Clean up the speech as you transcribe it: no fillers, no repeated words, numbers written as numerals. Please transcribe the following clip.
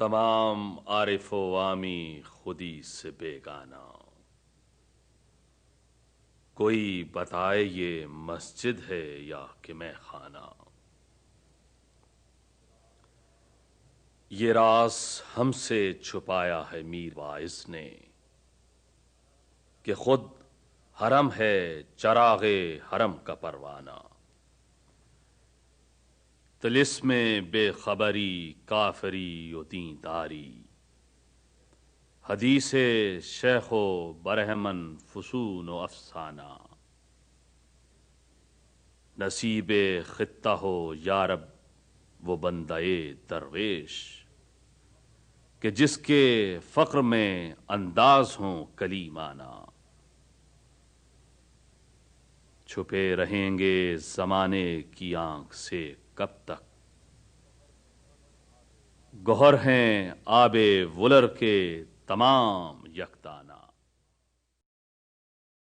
تمام عارف و عامی خودی سے بیگانہ، کوئی بتائے یہ مسجد ہے یا کہ میں خانہ۔ یہ راز ہم سے چھپایا ہے میر واعظ نے کہ خود حرم ہے چراغ حرم کا پروانہ۔ طلسم بے خبری کافری و دینداری، حدیث شیخ و برہمن فسون و افسانہ۔ نصیب خطہ ہو یا رب وہ بندہ درویش کہ جس کے فقر میں انداز ہوں کلیمانہ۔ چھپے رہیں گے زمانے کی آنکھ سے کب تک، گوہر ہیں آب ولر کے تمام یکدانہ۔